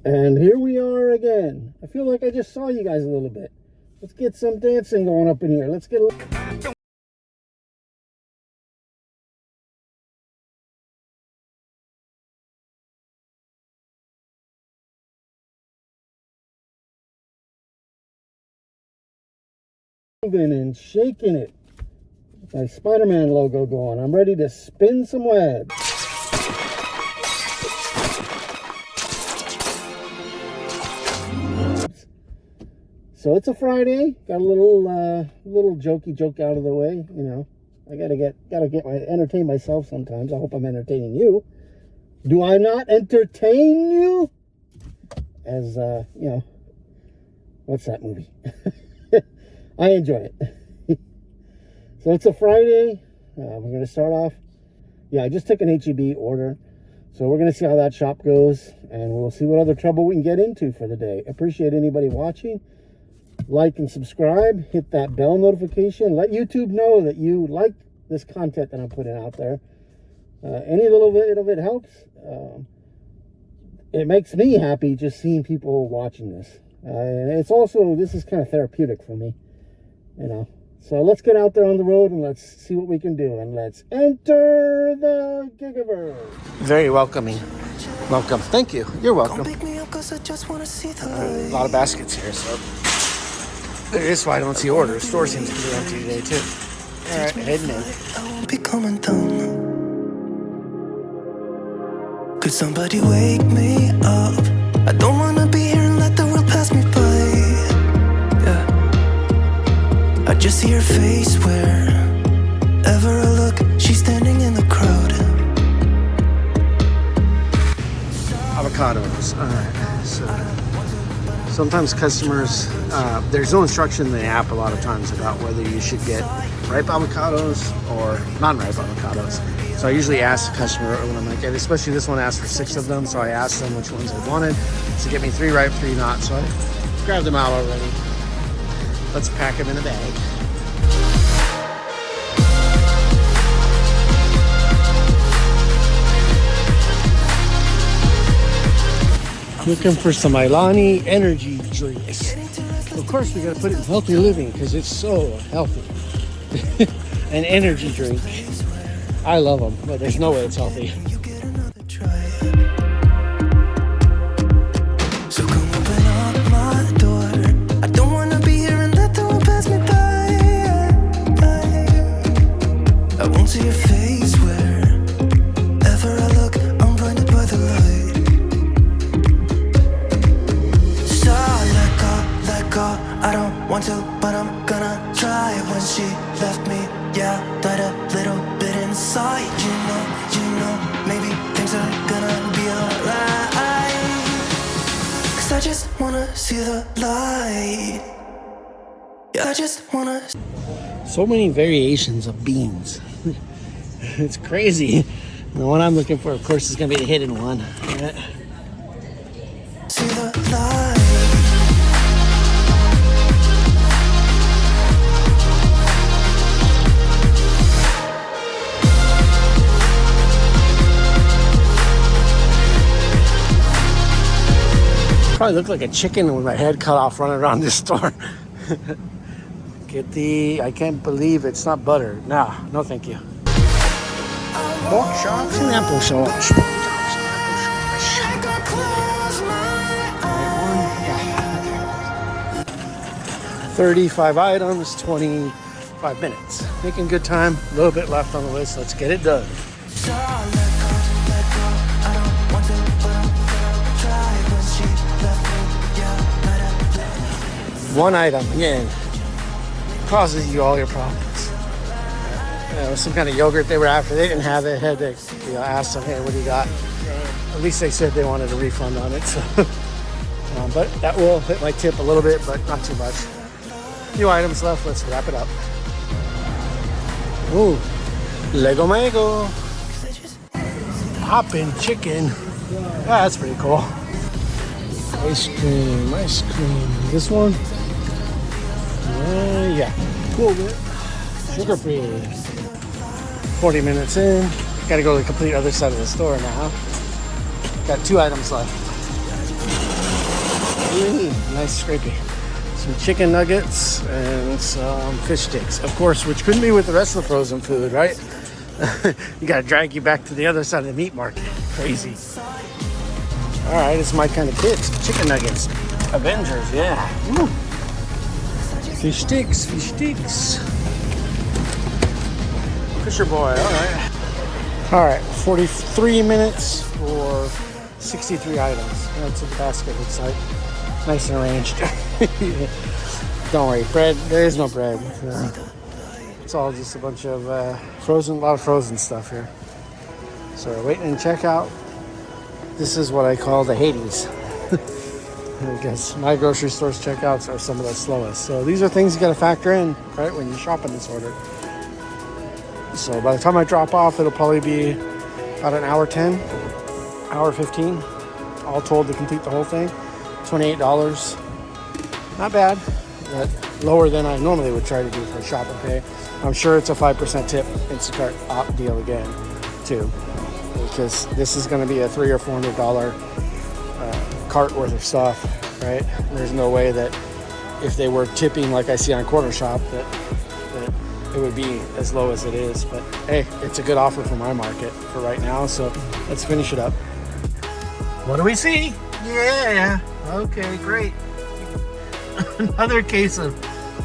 And here we are again. I feel like I just saw you guys a little bit. Let's get some dancing going up in here. Let's get a little... moving and shaking it. My Spider-Man logo going. I'm ready to spin some webs. So it's a Friday. Got a little jokey joke out of the way. You know, I gotta entertain myself sometimes. I hope I'm entertaining you. Do I not entertain you? As you know, what's that movie? I enjoy it. So it's a Friday. We're gonna start off. Yeah, I just took an HEB order. So we're going to see how that shop goes, and we'll see what other trouble we can get into for the day. Appreciate anybody watching. Like and subscribe. Hit that bell notification. Let YouTube know that you like this content that I'm putting out there. Any little bit of it helps. It makes me happy just seeing people watching this. And it's also, this is kind of therapeutic for me, you know. So let's get out there on the road and let's see what we can do. And let's enter the gigiverse. Very welcoming. Welcome. Thank you. You're welcome. A lot of baskets here, so there is why I don't see orders. Store seems to be empty today, too. All right, heading in. I won't be coming down. Could somebody wake me up? I don't want to be here and let the world pass me by. I just see her face wherever I look. She's standing in the crowd. Avocados. All right. So sometimes customers, there's no instruction in the app a lot of times about whether you should get ripe avocados or non-ripe avocados. So I usually ask the customer when I'm like, especially this one asked for 6 of them, so I asked them which ones they wanted. So get me 3 ripe, 3 not. So I grabbed them out already. Let's pack them in a bag. Looking for some Ilani energy drinks. Of course, we gotta put it in healthy living because it's so healthy. An energy drink. I love them, but there's no way it's healthy. But I'm gonna try. When she left me, yeah, died a little bit inside. You know, maybe things are gonna be alright. 'Cause I just wanna see the light. Yeah, I just wanna. So many variations of beans. It's crazy. The one I'm looking for, of course, is gonna be the hidden one. See the light. Probably look like a chicken with my head cut off running around this store. Get the, I can't believe it's not butter. Nah, no thank you. Pork chops and apple sauce. 35 items, 25 minutes. Making good time, a little bit left on the list. Let's get it done. One item, again, causes you all your problems. It was some kind of yogurt they were after. They didn't have it. Had to ask them, hey, what do you got? At least they said they wanted a refund on it. So, but that will hit my tip a little bit, but not too much. Few items left. Let's wrap it up. Ooh, Lego Mango. Hoppin' chicken. Yeah, that's pretty cool. Ice cream. This one? Yeah. Cool bit. Sugar free. 40 minutes in. Gotta go to the complete other side of the store now. Got 2 items left. Nice scrapey. Some chicken nuggets and some fish sticks. Of course, which couldn't be with the rest of the frozen food, right? You gotta drag you back to the other side of the meat market. Crazy. All right, it's my kind of kids. Chicken nuggets. Avengers, yeah. Woo. Fish sticks, fish sticks. Fisher boy, all right. All right, 43 minutes for 63 items. That's what the basket looks like. Nice and arranged. Don't worry, bread, there is no bread. It's all just a bunch of a lot of frozen stuff here. So we're waiting in checkout. This is what I call the Hades. I guess my grocery store's checkouts are some of the slowest. So these are things you gotta factor in, right, when you're shopping this order. So by the time I drop off, it'll probably be about an hour 10, hour 15, all told to complete the whole thing. $28. Not bad, but lower than I normally would try to do for a shop and pay. I'm sure it's a 5% tip Instacart op deal again, too, because this is going to be a $300 or $400 cart worth of stuff, right? There's no way that if they were tipping like I see on Cornershop that it would be as low as it is. But hey, it's a good offer for my market for right now, so let's finish it up. What do we see? Yeah, okay, great. Another case of,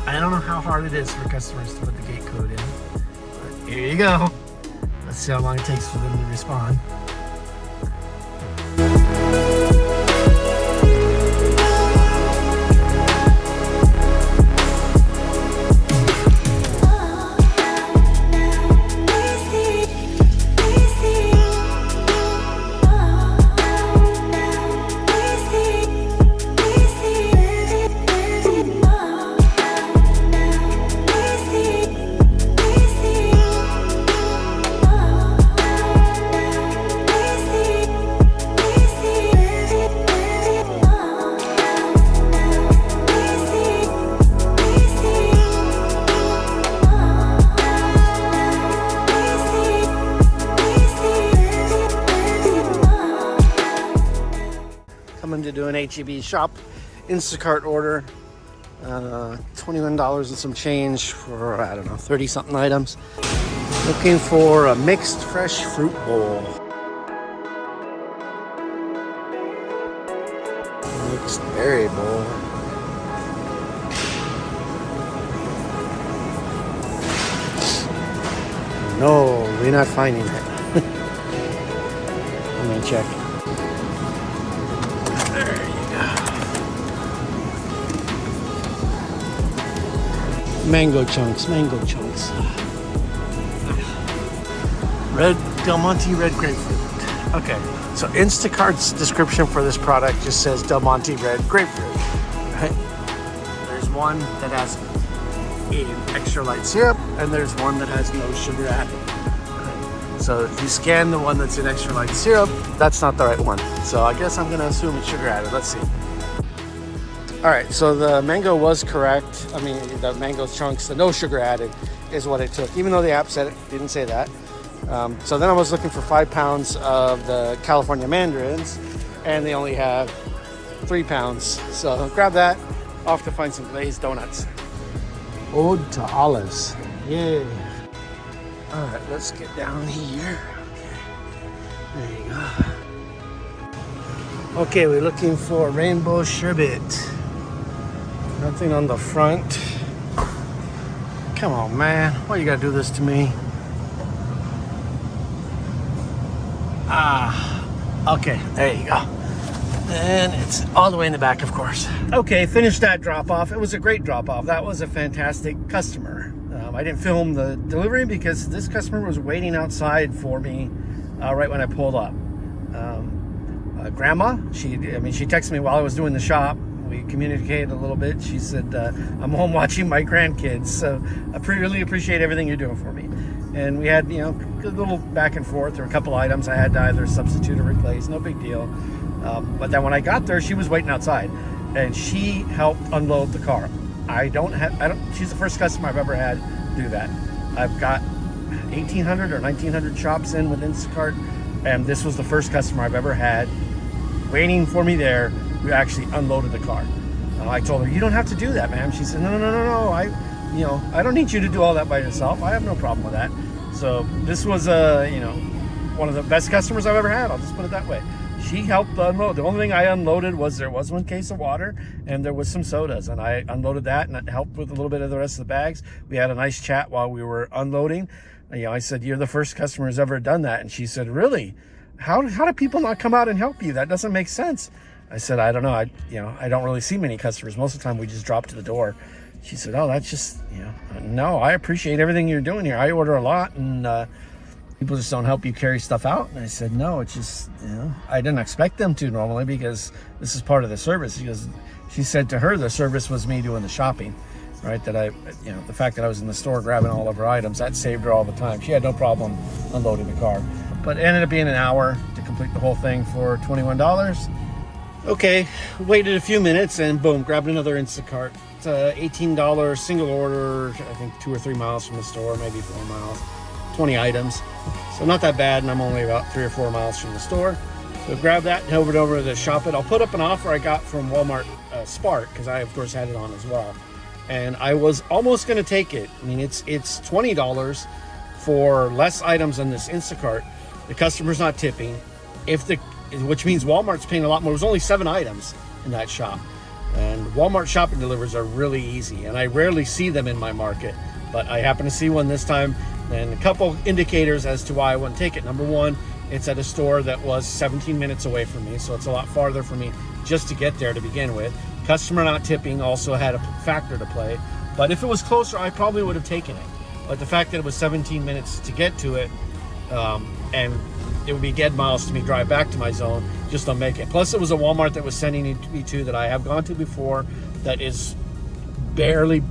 I don't know how hard it is for customers to put the gate code in, but here you go. Let's see how long it takes for them to respond. Coming to do an HEB shop Instacart order, $21 and some change for, I don't know, 30 something items. Looking for a mixed fresh fruit bowl. Mixed berry bowl. No, we're not finding it. Let me check. Mango chunks. Red Del Monte red grapefruit. Okay, so Instacart's description for this product just says Del Monte red grapefruit. Right? There's one that has an extra light syrup, and there's one that has no sugar added. Okay. So if you scan the one that's in extra light syrup, that's not the right one. So I guess I'm gonna assume it's sugar added. Let's see. All right, so the mango was correct. I mean, the mango chunks, the no sugar added is what it took, even though the app said it didn't say that. So then I was looking for 5 pounds of the California mandarins, and they only have 3 pounds. So grab that, off to find some glazed donuts. Ode to olives. Yay. All right, let's get down here. There you go. Okay, we're looking for rainbow sherbet. Nothing on the front. Come on, man. Why you gotta do this to me? Okay, there you go. And it's all the way in the back, of course. Okay, finished that drop off. It was a great drop off. That was a fantastic customer. I didn't film the delivery because this customer was waiting outside for me right when I pulled up. Grandma, she texted me while I was doing the shop. We communicated a little bit. She said, I'm home watching my grandkids, so I really appreciate everything you're doing for me. And we had, a little back and forth. There were a couple items I had to either substitute or replace, no big deal. But then when I got there, she was waiting outside, and she helped unload the car. She's the first customer I've ever had do that. I've got 1,800 or 1,900 shops in with Instacart, and this was the first customer I've ever had waiting for me there we actually unloaded the car. I told her, you don't have to do that, ma'am. She said, no. I don't need you to do all that by yourself. I have no problem with that. So this was, one of the best customers I've ever had. I'll just put it that way. She helped unload. The only thing I unloaded was there was 1 case of water and there was some sodas, and I unloaded that, and it helped with a little bit of the rest of the bags. We had a nice chat while we were unloading. I said, you're the first customer who's ever done that. And she said, really? How do people not come out and help you? That doesn't make sense. I said, I don't know. I don't really see many customers. Most of the time we just drop to the door. She said, oh, that's just, no, I appreciate everything you're doing here. I order a lot, and people just don't help you carry stuff out. And I said, no, it's just, I didn't expect them to normally, because this is part of the service. Because she said to her, the service was me doing the shopping, right? That the fact that I was in the store grabbing all of her items, that saved her all the time. She had no problem unloading the car. But it ended up being an hour to complete the whole thing for $21. Okay, waited a few minutes and boom, grabbed another Instacart. It's a $18 single order, I think 2 or 3 miles from the store, maybe 4 miles, 20 items. So not that bad, and I'm only about 3 or 4 miles from the store. So grab that and head over to Shop It. I'll put up an offer I got from Walmart Spark, because I of course had it on as well. And I was almost gonna take it. I mean, it's $20 for less items than this Instacart. The customer's not tipping, which means Walmart's paying a lot more. There's only 7 items in that shop. And Walmart shopping delivers are really easy, and I rarely see them in my market, but I happen to see one this time. And a couple indicators as to why I wouldn't take it. Number one, it's at a store that was 17 minutes away from me, so it's a lot farther for me just to get there to begin with. Customer not tipping also had a factor to play, but if it was closer, I probably would have taken it. But the fact that it was 17 minutes to get to it, and it would be dead miles to me drive back to my zone, just don't make it. Plus, it was a Walmart that was sending me to that I have gone to before that is badly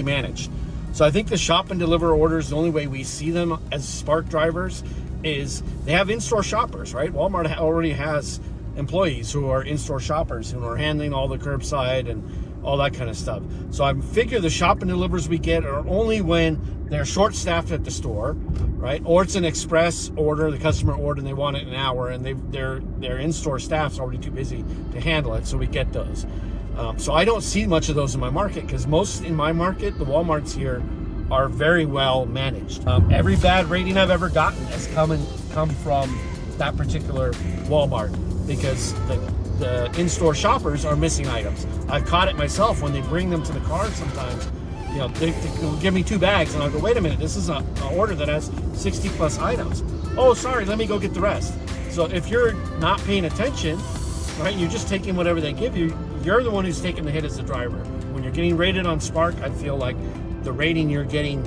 managed. So I think the shop and deliver orders, the only way we see them as Spark drivers is they have in-store shoppers, right? Walmart already has employees who are in-store shoppers who are handling all the curbside and all that kind of stuff. So I figure the shop and delivers we get are only when they're short-staffed at the store, right? Or it's an express order, the customer ordered and they want it in an hour, and their in-store staff's already too busy to handle it, so we get those. So I don't see much of those in my market, because most in my market, the Walmarts here are very well managed. Every bad rating I've ever gotten has come from that particular Walmart, because the in-store shoppers are missing items. I've caught it myself when they bring them to the car sometimes. They give me 2 bags, and I'll go, wait a minute, this is an order that has 60 plus items. Oh, sorry, let me go get the rest. So if you're not paying attention, right, you're just taking whatever they give you, you're the one who's taking the hit as the driver. When you're getting rated on Spark, I feel like the rating you're getting,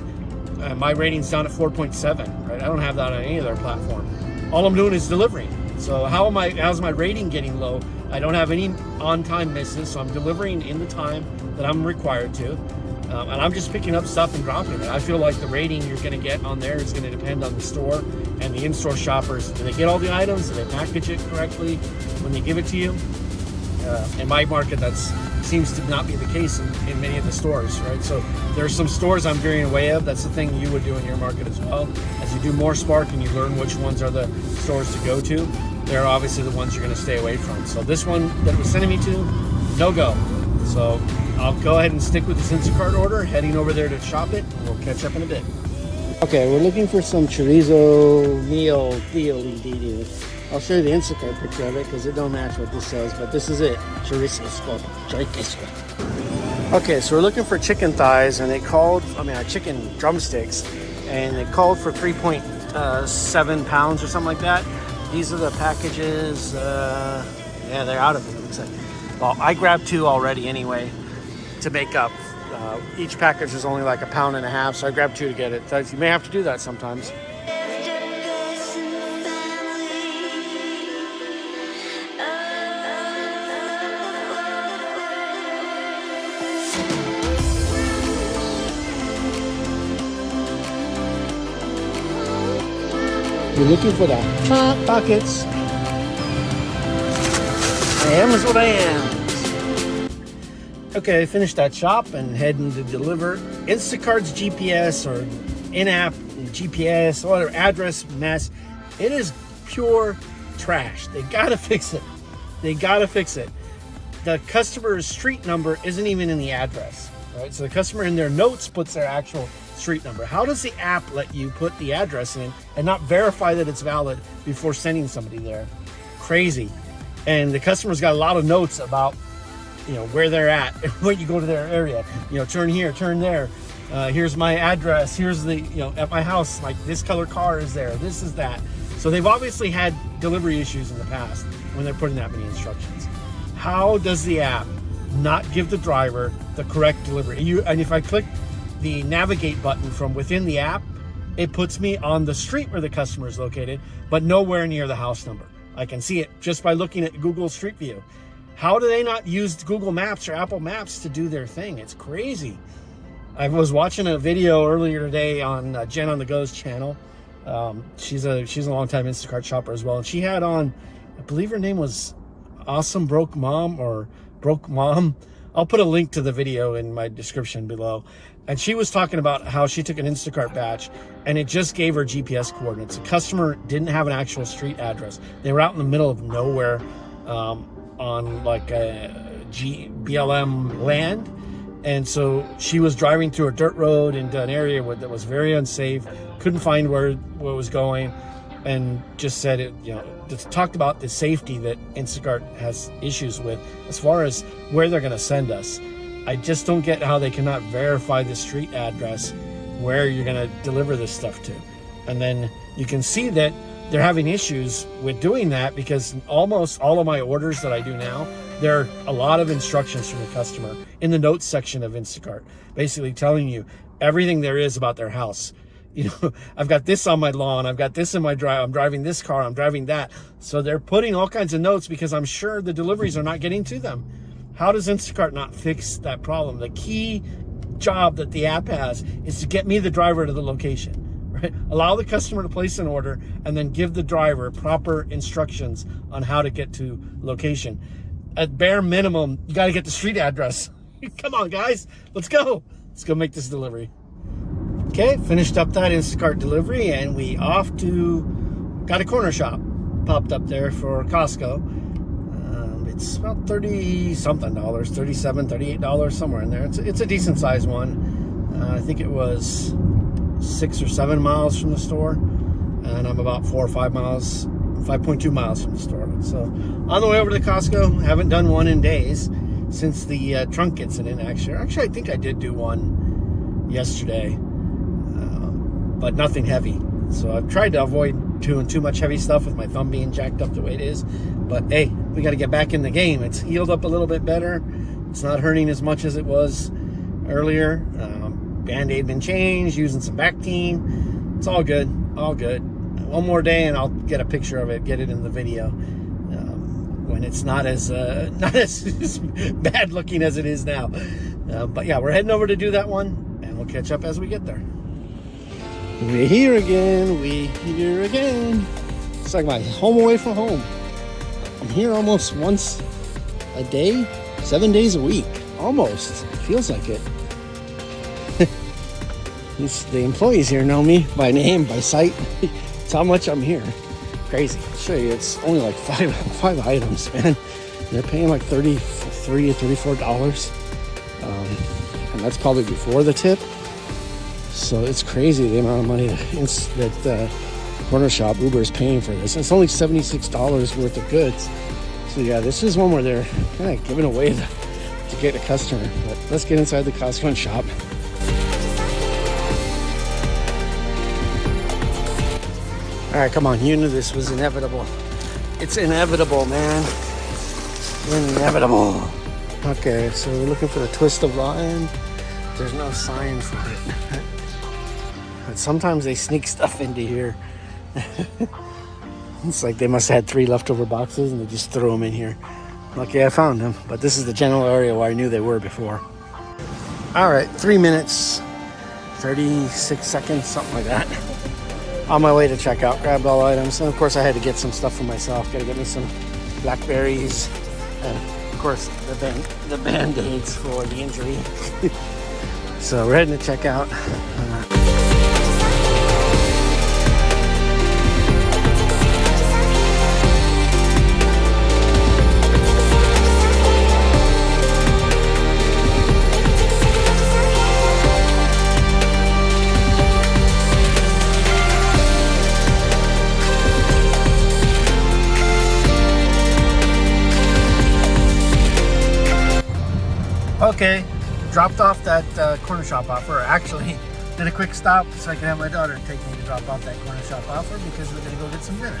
my rating's down at 4.7, right? I don't have that on any other platform. All I'm doing is delivering. So how's my rating getting low? I don't have any on-time misses, so I'm delivering in the time that I'm required to. And I'm just picking up stuff and dropping it. I feel like the rating you're going to get on there is going to depend on the store and the in-store shoppers. Do they get all the items? Do they package it correctly when they give it to you? In my market, that seems to not be the case in many of the stores, right? So there's some stores I'm veering away of. That's the thing you would do in your market as well. As you do more Spark and you learn which ones are the stores to go to, they're obviously the ones you're going to stay away from. So this one that was sending me to, no go. So I'll go ahead and stick with this Instacart order, heading over there to Shop It, and we'll catch up in a bit. Okay, we're looking for some chorizo meal deal. I'll show you the Instacart picture of it because it don't match what this says, but this is it. Chorizo. Okay, so we're looking for chicken thighs, and chicken drumsticks, and they called for 3.7 pounds or something like that. These are the packages. They're out of it, it looks like. Well, I grabbed 2 already anyway to make up. Each package is only like 1.5 pounds, so I grabbed 2 to get it. So you may have to do that sometimes. You're looking for the hot pockets. I am is what I am. Okay, I finished that shop and heading to deliver. Instacart's GPS or in-app GPS, whatever, address mess. It is pure trash. They gotta fix it. They gotta fix it. The customer's street number isn't even in the address, right? So the customer in their notes puts their actual street number. How does the app let you put the address in and not verify that it's valid before sending somebody there? Crazy. And the customer's got a lot of notes about, where they're at when you go to their area. Turn here, turn there. Here's my address. Here's the, at my house, like this color car is there. This is that. So they've obviously had delivery issues in the past when they're putting that many instructions. How does the app not give the driver the correct delivery? And if I click the navigate button from within the app, it puts me on the street where the customer is located, but nowhere near the house number. I can see it just by looking at Google Street View. How do they not use Google Maps or Apple Maps to do their thing? It's crazy. I was watching a video earlier today on Jen on the Go's channel. She's a longtime Instacart shopper as well, and she had on, I believe her name was Awesome Broke Mom or Broke Mom. I'll put a link to the video in my description below. And she was talking about how she took an Instacart batch and it just gave her GPS coordinates. The customer didn't have an actual street address. They were out in the middle of nowhere on like a BLM land. And so she was driving through a dirt road into an area that was very unsafe, couldn't find where it was going, and just said it, just talked about the safety that Instacart has issues with as far as where they're going to send us. I just don't get how they cannot verify the street address where you're going to deliver this stuff to. And then you can see that they're having issues with doing that because almost all of my orders that I do now, there are a lot of instructions from the customer in the notes section of Instacart, basically telling you everything there is about their house. I've got this on my lawn, I've got this in my drive, I'm driving this car, I'm driving that. So they're putting all kinds of notes because I'm sure the deliveries are not getting to them. How does Instacart not fix that problem? The key job that the app has is to get me the driver to the location, right? Allow the customer to place an order and then give the driver proper instructions on how to get to location. At bare minimum, you got to get the street address. Come on, guys, let's go. Let's go make this delivery. Okay, finished up that Instacart delivery and we off to, got a corner shop popped up there for Costco. It's about 30 something dollars, $37, $38, somewhere in there. It's a decent sized one. I think it was 6 or 7 miles from the store, and I'm about 4 or 5 miles, 5.2 miles from the store. So on the way over to Costco, haven't done one in days since the trunk incident. Actually, I think I did do one yesterday, but nothing heavy. So I've tried to avoid doing too much heavy stuff with my thumb being jacked up the way it is. But hey, we got to get back in the game. It's healed up a little bit better. It's not hurting as much as it was earlier. Band-Aid been changed, using some Bactine. It's all good, all good. One more day and I'll get a picture of it, get it in the video. When it's not as bad looking as it is now. But yeah, we're heading over to do that one, and we'll catch up as we get there. We're here again. It's like my home away from home. I'm here almost once a day, 7 days a week. Almost. It feels like it. The employees here know me by name, by sight. It's how much I'm here. Crazy. I'll show you. It's only like five items, man. They're paying like $33 or $34. And that's probably before the tip. So it's crazy the amount of money that Cornershop Uber is paying for this. It's only $76 worth of goods. So yeah, this is one where they're kind of giving away to get a customer. But let's get inside the Costco and shop. All right, come on. You knew this was inevitable. It's inevitable, man. Inevitable. Okay, so we're looking for the twist of lime. There's no sign for it. But sometimes they sneak stuff into here. It's like they must have had 3 leftover boxes and they just threw them in here. Lucky I found them, but this is the general area where I knew they were before. All right, 3 minutes, 36 seconds, something like that. On my way to check out, grabbed all items. And of course I had to get some stuff for myself. Got to get me some blackberries. And of course the Band-Aids for the injury. So we're heading to check out. Okay, dropped off that Cornershop offer. Actually, did a quick stop so I could have my daughter take me to drop off that Cornershop offer because we're gonna go get some dinner.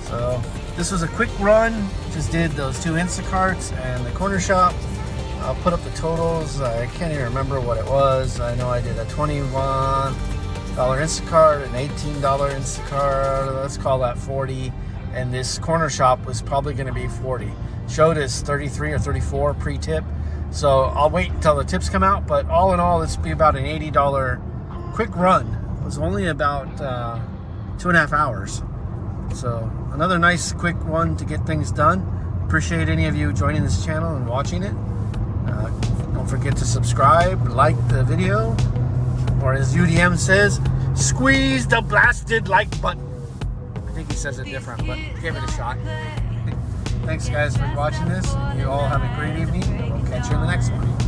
So this was a quick run. Just did those 2 Instacarts and the Cornershop. I'll put up the totals. I can't even remember what it was. I know I did a $21 Instacart, an $18 Instacart. Let's call that 40. And this Cornershop was probably going to be 40. Showed as 33 or 34 pre-tip. So I'll wait until the tips come out. But all in all, this will be about an $80 quick run. It was only about 2.5 hours. So another nice quick one to get things done. Appreciate any of you joining this channel and watching it. Don't forget to subscribe, like the video, or as UDM says, squeeze the blasted like button. I think he says it different, but give it a shot. Thanks guys for watching this. You all have a great evening, and we'll catch you in the next one.